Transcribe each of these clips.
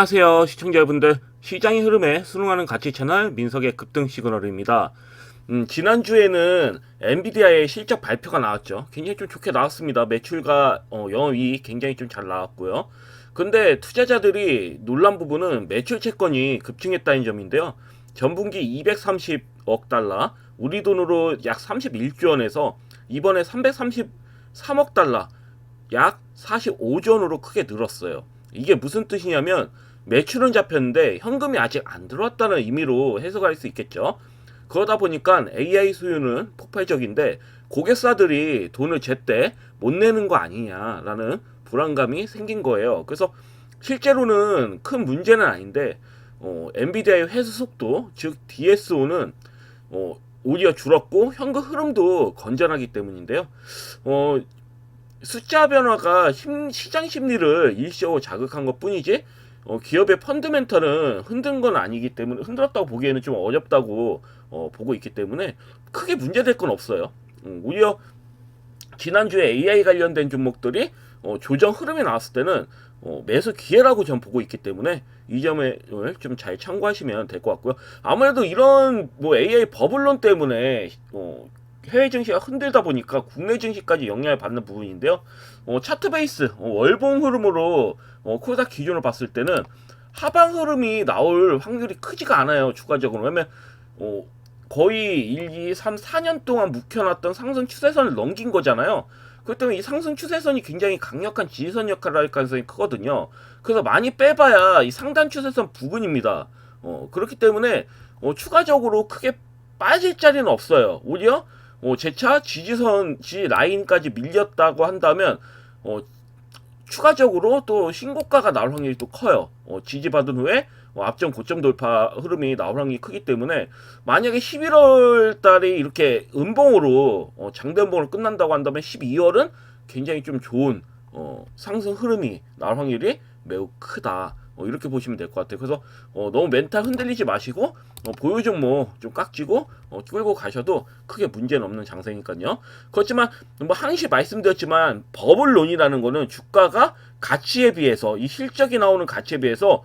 안녕하세요 시청자 여러분들, 시장의 흐름에 순응하는 가치 채널 민석의 급등 시그널입니다. 지난주에는 엔비디아의 실적 발표가 나왔죠. 굉장히 좀 좋게 나왔습니다. 매출과 영업이익 굉장히 좀 잘 나왔고요. 근데 투자자들이 놀란 부분은 매출 채권이 급증했다는 점인데요. 전분기 230억 달러, 우리 돈으로 약 31조 원에서 이번에 333억 달러, 약 45조 원으로 크게 늘었어요. 이게 무슨 뜻이냐면 매출은 잡혔는데 현금이 아직 안 들어왔다는 의미로 해석할 수 있겠죠. 그러다 보니까 AI 수요는 폭발적인데 고객사들이 돈을 제때 못 내는 거 아니냐라는 불안감이 생긴 거예요. 그래서 실제로는 큰 문제는 아닌데 엔비디아의 회수 속도, 즉 DSO는 오히려 줄었고 현금 흐름도 건전하기 때문인데요. 숫자 변화가 시장 심리를 일시적으로 자극한 것 뿐이지 기업의 펀드멘털은 흔든 건 아니기 때문에, 흔들었다고 보기에는 좀 어렵다고 보고 있기 때문에 크게 문제될 건 없어요. 오히려 지난주에 AI 관련된 종목들이 조정 흐름이 나왔을 때는 매수 기회라고 전 보고 있기 때문에 이 점을 좀 잘 참고하시면 될 것 같고요. 아무래도 이런 뭐 AI 버블론 때문에 해외 증시가 흔들다 보니까 국내 증시까지 영향을 받는 부분인데요. 차트 베이스 월봉 흐름으로 코스닥 기준으로 봤을 때는 하방 흐름이 나올 확률이 크지가 않아요. 추가적으로. 왜냐면 거의 1, 2, 3, 4년 동안 묵혀놨던 상승 추세선을 넘긴 거잖아요. 그렇기 때문에 이 상승 추세선이 굉장히 강력한 지지선 역할을 할 가능성이 크거든요. 그래서 많이 빼봐야 이 상단 추세선 부근입니다. 그렇기 때문에 추가적으로 크게 빠질 자리는 없어요. 오히려 재차 지지선 지 라인까지 밀렸다고 한다면 추가적으로 또 신고가가 나올 확률이 또 커요. 지지받은 후에 앞전 고점 돌파 흐름이 나올 확률이 크기 때문에 만약에 11월 달에 이렇게 음봉으로 장대음봉으로 끝난다고 한다면 12월은 굉장히 좀 좋은 상승 흐름이 나올 확률이 매우 크다. 이렇게 보시면 될 것 같아요. 그래서 너무 멘탈 흔들리지 마시고 보유 종목 좀 깍지고 끌고 가셔도 크게 문제는 없는 장세니까요. 그렇지만 뭐 항시 말씀드렸지만 버블론이라는 거는 주가가 가치에 비해서, 이 실적이 나오는 가치에 비해서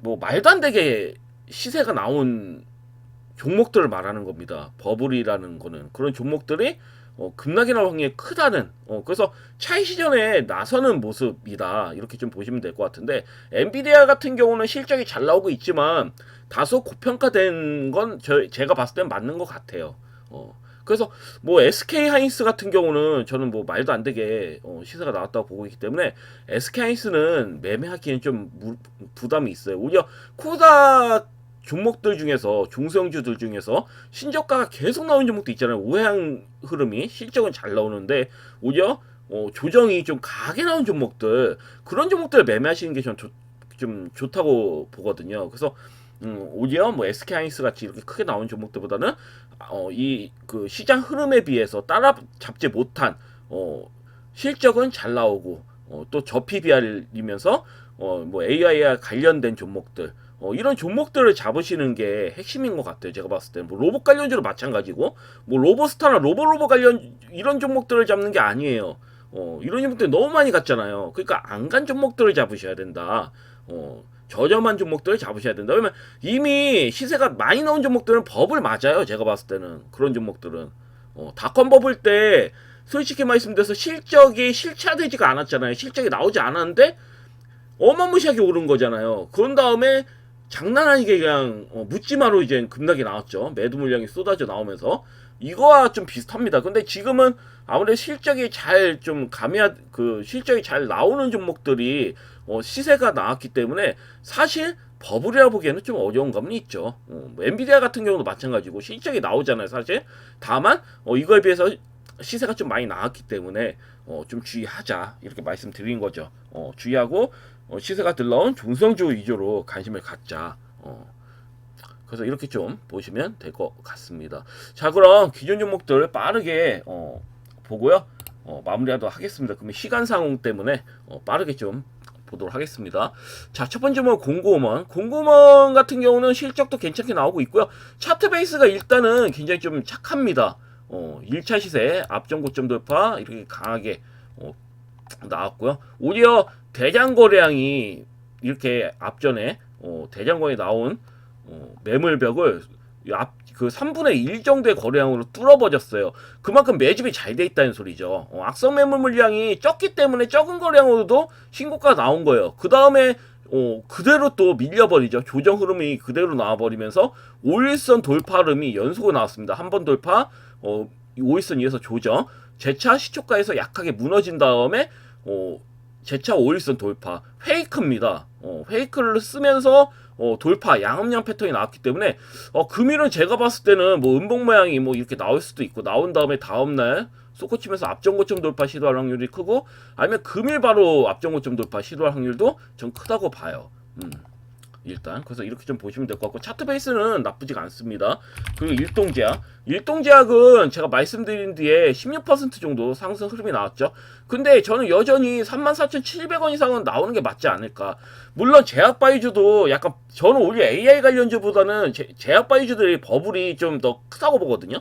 뭐 말도 안 되게 시세가 나온 종목들을 말하는 겁니다. 버블이라는 거는 그런 종목들이 급락이 나올 확률이 크다는, 그래서 차익 시전에 나서는 모습이다, 이렇게 좀 보시면 될 것 같은데, 엔비디아 같은 경우는 실적이 잘 나오고 있지만 다소 고평가된 건 제가 봤을 땐 맞는 것 같아요. 그래서 뭐 SK 하이닉스 같은 경우는 저는 뭐 말도 안 되게 시세가 나왔다고 보고 있기 때문에 SK 하이닉스는 매매하기엔 좀 부담이 있어요. 오히려 코스닥 종목들 중에서, 중소형주들 중에서 신저가가 계속 나오는 종목도 있잖아요. 우회한 흐름이, 실적은 잘 나오는데 오히려 조정이 좀 강하게 나온 종목들, 그런 종목들을 매매하시는 게 좀 좋다고 보거든요. 그래서 오히려 뭐 SK 하이닉스 같이 이렇게 크게 나온 종목들보다는 이 그 시장 흐름에 비해서 따라잡지 못한 실적은 잘 나오고 또 저피 BR이면서 뭐 AI와 관련된 종목들, 이런 종목들을 잡으시는 게 핵심인 것 같아요. 제가 봤을 때는 뭐 로봇 관련주로 마찬가지고, 뭐 로봇스타나 로봇 관련 이런 종목들을 잡는 게 아니에요. 이런 종목들 너무 많이 갔잖아요. 그러니까 안 간 종목들을 잡으셔야 된다. 저렴한 종목들을 잡으셔야 된다. 왜냐면 이미 시세가 많이 나온 종목들은 버블 맞아요. 제가 봤을 때는 그런 종목들은 닷컴 버블 때 솔직히 말씀드려서 실적이 실체화되지가 않았잖아요. 실적이 나오지 않았는데 어마무시하게 오른 거잖아요. 그런 다음에 장난 아니게 그냥 묻지마로 이제 급락이 나왔죠. 매도 물량이 쏟아져 나오면서 이거와 좀 비슷합니다. 근데 지금은 아무래도 실적이 잘 좀 그 실적이 잘 나오는 종목들이 시세가 나왔기 때문에 사실 버블이라 보기에는 좀 어려운 감이 있죠. 뭐 엔비디아 같은 경우도 마찬가지고 실적이 나오잖아요, 사실. 다만 이거에 비해서 시세가 좀 많이 나왔기 때문에 좀 주의하자, 이렇게 말씀드린 거죠. 주의하고 시세가 들러온 중성주 위주로 관심을 갖자. 그래서 이렇게 좀 보시면 될 것 같습니다. 자, 그럼 기존 종목들 빠르게 보고요. 마무리하도록 하겠습니다. 그러면 시간 상황 때문에 빠르게 좀 보도록 하겠습니다. 자, 첫 번째 뭐 공고먼 같은 경우는 실적도 괜찮게 나오고 있고요. 차트 베이스가 일단은 굉장히 좀 착합니다. 1차 시세 앞전 고점 돌파 이렇게 강하게 나왔고요. 오히려 대장 거래량이 이렇게 앞전에 대장거에 나온 매물벽을 그 3분의 1 정도의 거래량으로 뚫어버렸어요. 그만큼 매집이 잘 돼 있다는 소리죠. 악성 매물 물량이 적기 때문에 적은 거래량으로도 신고가 나온 거예요. 그 다음에 그대로 또 밀려버리죠. 조정 흐름이 그대로 나와버리면서 5일선 돌파 흐름이 연속으로 나왔습니다. 한 번 돌파, 5일선 위에서 조정, 재차 시초가에서 약하게 무너진 다음에 재차 5일선 돌파, 페이크입니다. 페이크를 쓰면서 돌파 양음양 패턴이 나왔기 때문에 금일은 제가 봤을 때는 뭐 음봉 모양이 뭐 이렇게 나올 수도 있고, 나온 다음에 다음날 솟구치면서 앞전고점 돌파 시도할 확률이 크고, 아니면 금일 바로 앞전고점 돌파 시도할 확률도 전 크다고 봐요. 일단 그래서 이렇게 좀 보시면 될 것 같고, 차트 베이스는 나쁘지가 않습니다. 그리고 일동제약은 제가 말씀드린 뒤에 16% 정도 상승 흐름이 나왔죠. 근데 저는 여전히 34,700원 이상은 나오는 게 맞지 않을까. 물론 제약바이주도 약간, 저는 오히려 AI 관련주보다는 제약바이주들이 버블이 좀 더 크다고 보거든요.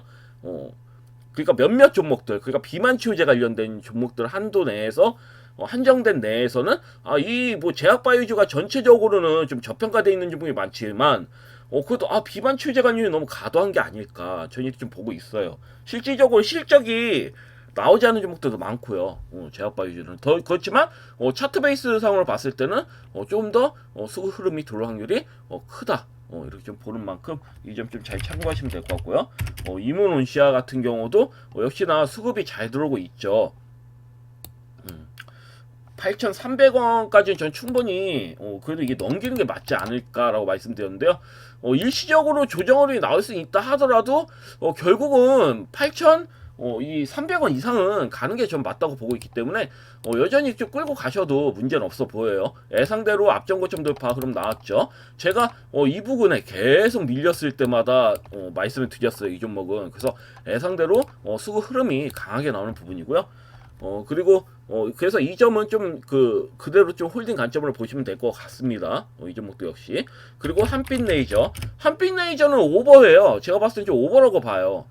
그러니까 몇몇 종목들, 그러니까 비만 치료제 관련된 종목들 한도 내에서, 한정된 내에서는 이 뭐 제약바이오주가 전체적으로는 좀 저평가되어 있는 종목이 많지만, 그것도 비만 치료제 관련이 너무 과도한 게 아닐까, 저는 이렇게 좀 보고 있어요. 실질적으로 실적이 나오지 않은 종목들도 많고요. 제약바이오주는 더 그렇지만 차트 베이스 상으로 봤을 때는 좀 더 수급 흐름이 들어올 확률이 크다. 이렇게 좀 보는 만큼 이 점 좀 잘 참고하시면 될 것 같고요. 이문온시아 같은 경우도 역시나 수급이 잘 들어오고 있죠. 8,300원까지는 전 충분히 그래도 이게 넘기는 게 맞지 않을까라고 말씀드렸는데요. 일시적으로 조정이 나올 수 있다 하더라도 결국은 8,300원 이상은 가는 게 좀 맞다고 보고 있기 때문에 여전히 좀 끌고 가셔도 문제는 없어 보여요. 예상대로 앞전고점 돌파 흐름 나왔죠. 제가 이 부분에 계속 밀렸을 때마다 말씀을 드렸어요. 이 종목은. 그래서 예상대로 수급 흐름이 강하게 나오는 부분이고요. 그리고 그래서 이 점은 좀 그대로 좀 홀딩 관점으로 보시면 될 것 같습니다. 이 종목도 역시. 그리고 한빛레이저는 오버예요. 제가 봤을 때 좀 오버라고 봐요.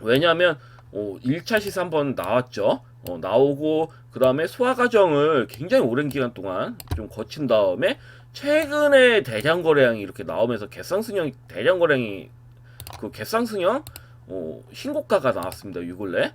왜냐하면 1차 시세 한번 나왔죠. 나오고 그 다음에 소화 과정을 굉장히 오랜 기간 동안 좀 거친 다음에 최근에 대장 거래량이 이렇게 나오면서 갭상승형 대장 거래량이 갭상승형 신고가가 나왔습니다. 6일에.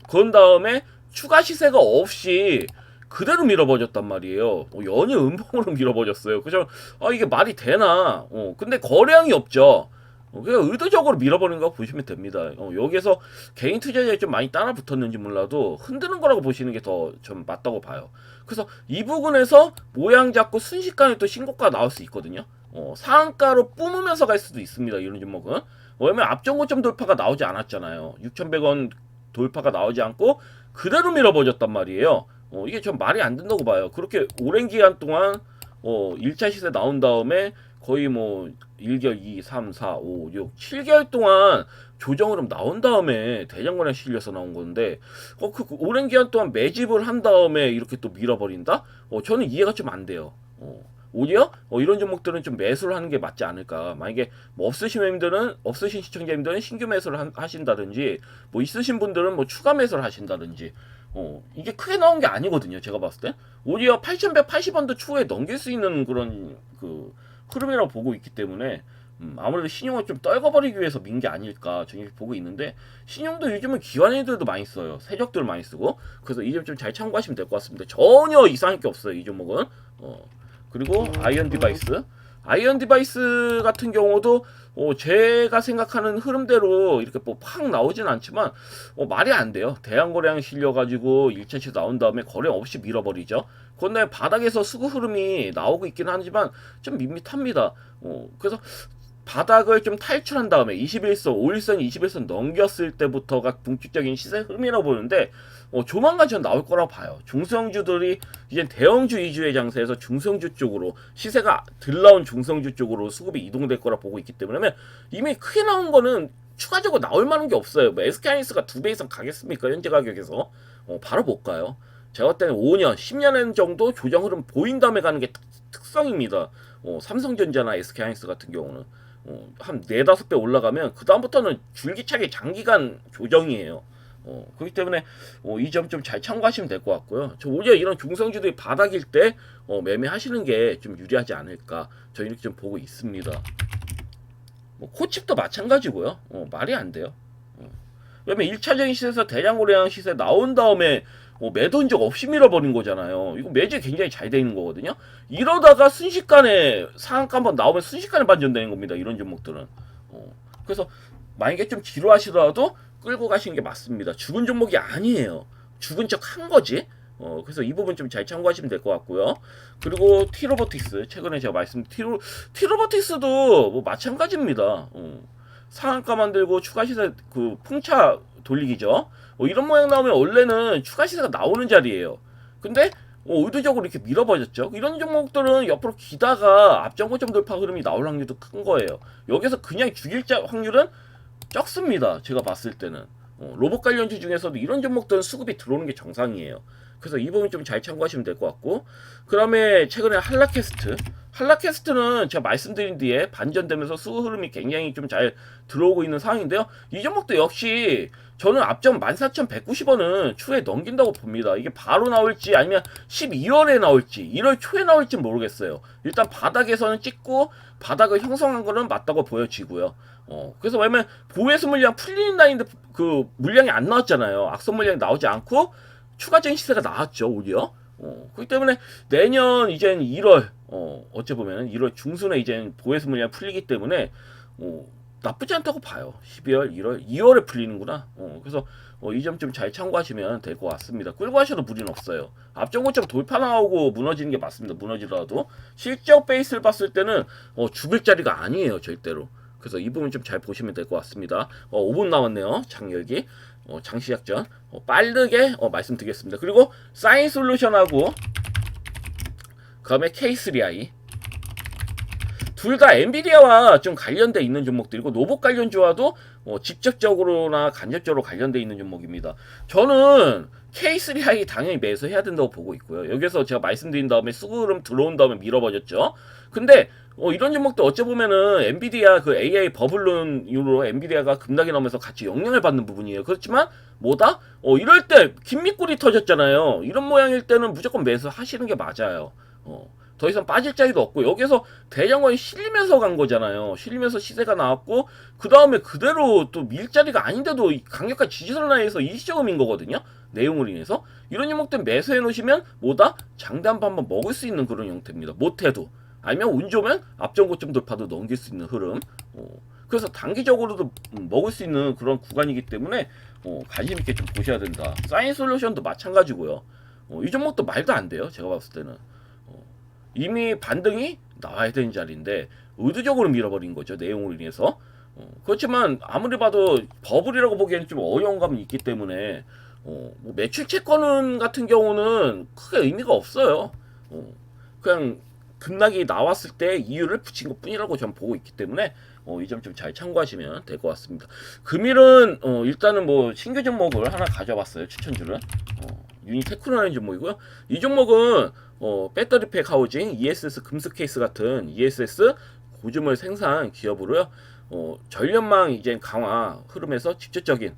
그런 다음에 추가 시세가 없이 그대로 밀어버렸단 말이에요. 연일 음봉으로 밀어버렸어요. 그래서 이게 말이 되나? 근데 거래량이 없죠. 그냥 의도적으로 밀어버린 거 보시면 됩니다. 여기에서 개인 투자자에 좀 많이 따라 붙었는지 몰라도 흔드는 거라고 보시는 게 더 좀 맞다고 봐요. 그래서 이 부분에서 모양 잡고 순식간에 또 신고가 나올 수 있거든요. 상한가로 뿜으면서 갈 수도 있습니다. 이런 종목은. 왜냐면 앞전고점 돌파가 나오지 않았잖아요. 6,100원 돌파가 나오지 않고 그대로 밀어버렸단 말이에요. 이게 좀 말이 안 된다고 봐요. 그렇게 오랜 기간 동안 1차 시세 나온 다음에 거의 뭐 1개월, 2, 3, 4, 5, 6, 7개월 동안 조정 흐름 나온 다음에 대장거래 실려서 나온 건데 그 오랜 기간 동안 매집을 한 다음에 이렇게 또 밀어버린다? 저는 이해가 좀 안 돼요. 오히려 이런 종목들은 좀 매수를 하는 게 맞지 않을까. 만약에 뭐 없으신 시청자님들은 신규 매수를 하신다든지, 뭐 있으신 분들은 뭐 추가 매수를 하신다든지, 이게 크게 나온 게 아니거든요. 제가 봤을 때 오히려 8,180원도 추후에 넘길 수 있는 그런 흐름이라고 보고 있기 때문에 아무래도 신용을 좀 떨궈버리기 위해서 민 게 아닐까 저는 이렇게 보고 있는데, 신용도 요즘은 기관애들도 많이 써요. 세력들 많이 쓰고. 그래서 이 점 좀 잘 참고하시면 될 것 같습니다. 전혀 이상할 게 없어요. 이 종목은. 그리고 아이언 디바이스 같은 경우도 제가 생각하는 흐름대로 이렇게 뭐 팍 나오진 않지만 말이 안 돼요. 대량거래량 실려가지고 1차시 나온 다음에 거래 없이 밀어버리죠. 그런데 바닥에서 수급 흐름이 나오고 있긴 하지만 좀 밋밋합니다. 그래서 바닥을 좀 탈출한 다음에 21선, 5일선, 21선 넘겼을 때부터가 본격적인 시세 흐름이라고 보는데 조만간 전 나올 거라고 봐요. 중성주들이 이제 대형주 위주의 장세에서 중성주 쪽으로, 시세가 덜 나온 중성주 쪽으로 수급이 이동될 거라 보고 있기 때문에 이미 크게 나온 거는 추가적으로 나올 만한 게 없어요. 뭐 SK하이닉스가 2배 이상 가겠습니까? 현재 가격에서. 바로 못 가요. 제가 볼 때는 5년, 10년 정도 조정 흐름 보인 다음에 가는 게 특성입니다. 삼성전자나 SK하이닉스 같은 경우는. 한 4-5배 올라가면 그 다음부터는 줄기차게 장기간 조정이에요. 그렇기 때문에 이 점 좀 잘 참고하시면 될 것 같고요. 저 오히려 이런 중성주들이 바닥일 때 매매하시는 게 좀 유리하지 않을까 저 이렇게 좀 보고 있습니다. 뭐 코칩도 마찬가지고요. 말이 안 돼요. 왜냐면 1차적인 시세에서 대량 거래량 시세 나온 다음에 매도인 적 없이 밀어버린 거잖아요. 이거 매집이 굉장히 잘 돼 있는 거거든요. 이러다가 순식간에 상한가 한번 나오면 순식간에 반전되는 겁니다. 이런 종목들은. 그래서 만약에 좀 지루하시더라도 끌고 가시는 게 맞습니다. 죽은 종목이 아니에요. 죽은 척 한 거지. 그래서 이 부분 좀 잘 참고하시면 될 것 같고요. 그리고 티로보틱스 최근에 제가 티로보틱스도 뭐 마찬가지입니다. 상한가 만들고 추가 시세 그 풍차 돌리기죠. 이런 모양 나오면 원래는 추가 시세가 나오는 자리예요. 근데 의도적으로 이렇게 밀어버렸죠. 이런 종목들은 옆으로 기다가 앞전고점 돌파 흐름이 나올 확률도 큰 거예요. 여기서 그냥 죽일 확률은 적습니다. 제가 봤을 때는 로봇 관련주 중에서도 이런 종목들은 수급이 들어오는 게 정상이에요. 그래서 이 부분 좀 잘 참고하시면 될 것 같고, 그 다음에 최근에 한라캐스트는 제가 말씀드린 뒤에 반전되면서 수급 흐름이 굉장히 좀 잘 들어오고 있는 상황인데요. 이 종목도 역시 저는 앞전 14,190원은 추후에 넘긴다고 봅니다. 이게 바로 나올지 아니면 12월에 나올지 1월 초에 나올지 모르겠어요. 일단 바닥에서는 찍고 바닥을 형성한 거는 맞다고 보여지고요. 그래서 왜냐면 보혜수 물량 풀리는 라인인데 그 물량이 안 나왔잖아요. 악성 물량이 나오지 않고 추가적인 시세가 나왔죠, 오히려. 그렇기 때문에 내년 이젠 1월, 어째 보면은 1월 중순에 이젠 보혜수 물량 풀리기 때문에, 나쁘지 않다고 봐요. 12월, 1월, 2월에 풀리는구나. 그래서 이 점 좀 잘 참고하시면 될 것 같습니다. 끌고 하셔도 무리는 없어요. 앞전 고점 돌파 나오고 무너지는 게 맞습니다. 무너지더라도 실적 베이스를 봤을 때는 죽을 자리가 아니에요, 절대로. 그래서 이 부분 좀 잘 보시면 될 것 같습니다. 5분 남았네요. 장 열기. 장 시작 전 빠르게 말씀드리겠습니다. 그리고 사인솔루션하고 그 다음에 K3i 둘 다 엔비디아와 좀 관련돼 있는 종목들이고 로봇 관련주와도 직접적으로나 간접적으로 관련돼 있는 종목입니다. 저는 K3i 당연히 매수해야 된다고 보고 있고요. 여기서 제가 말씀드린 다음에 수그름 들어온 다음에 밀어버렸죠. 근데 이런 종목도 어째 보면은 엔비디아 그 AI 버블론 이후로 엔비디아가 급락이 나오면서 같이 영향을 받는 부분이에요. 그렇지만 뭐다? 이럴 때 긴미꿀이 터졌잖아요. 이런 모양일 때는 무조건 매수하시는 게 맞아요. 더 이상 빠질 자리도 없고 여기서 대장관이 실리면서 간 거잖아요. 실리면서 시세가 나왔고 그 다음에 그대로 또 밀 자리가 아닌데도 강력한 지지선 라인에서 일시적음인 거거든요. 내용을 인해서 이런 종목들 매수해 놓으시면 뭐다? 장담 한번 먹을 수 있는 그런 형태입니다. 못해도 아니면 운 좋으면 앞전고점 돌파도 넘길 수 있는 흐름. 그래서 단기적으로도 먹을 수 있는 그런 구간이기 때문에 관심 있게 좀 보셔야 된다. 사인솔루션도 마찬가지고요. 이 종목도 말도 안 돼요. 제가 봤을 때는. 이미 반등이 나와야 되는 자리인데 의도적으로 밀어버린 거죠. 내용으로 인해서. 그렇지만 아무리 봐도 버블이라고 보기에는 좀 어려운 감이 있기 때문에 뭐 매출 채권 같은 경우는 크게 의미가 없어요. 그냥 급락이 나왔을 때 이유를 붙인 것 뿐이라고 저는 보고 있기 때문에 이 점 좀 잘 참고하시면 될 것 같습니다. 금일은 일단은 뭐 신규 종목을 하나 가져왔어요. 추천주를. 유니테크노라는 종목이고요. 이 종목은 배터리팩 하우징, ESS 금스 케이스 같은 ESS 고주물 생산 기업으로요. 전력망 이제 강화 흐름에서 직접적인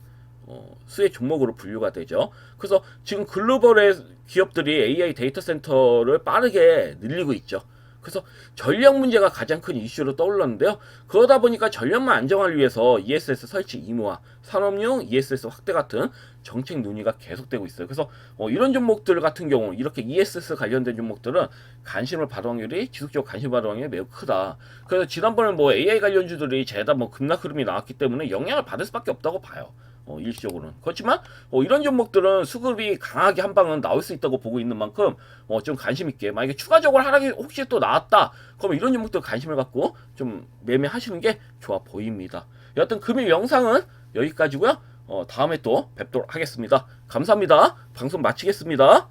수혜 종목으로 분류가 되죠. 그래서 지금 글로벌의 기업들이 AI 데이터 센터를 빠르게 늘리고 있죠. 그래서 전력 문제가 가장 큰 이슈로 떠올랐는데요. 그러다 보니까 전력만 안정화를 위해서 ESS 설치 의무화, 산업용 ESS 확대 같은 정책 논의가 계속되고 있어요. 그래서 이런 종목들 같은 경우 이렇게 ESS 관련된 종목들은 관심을 받을 확률이 지속적으로 관심 받을 확률이 매우 크다. 그래서 지난번에 뭐 AI 관련주들이 죄다 뭐 급락 흐름이 나왔기 때문에 영향을 받을 수밖에 없다고 봐요. 일시적으로는. 그렇지만 이런 종목들은 수급이 강하게 한 방은 나올 수 있다고 보고 있는 만큼 좀 관심 있게 만약에 추가적으로 하락이 혹시 또 나왔다 그러면 이런 종목들 관심을 갖고 좀 매매하시는 게 좋아 보입니다. 여하튼 금일 영상은 여기까지고요. 다음에 또 뵙도록 하겠습니다. 감사합니다. 방송 마치겠습니다.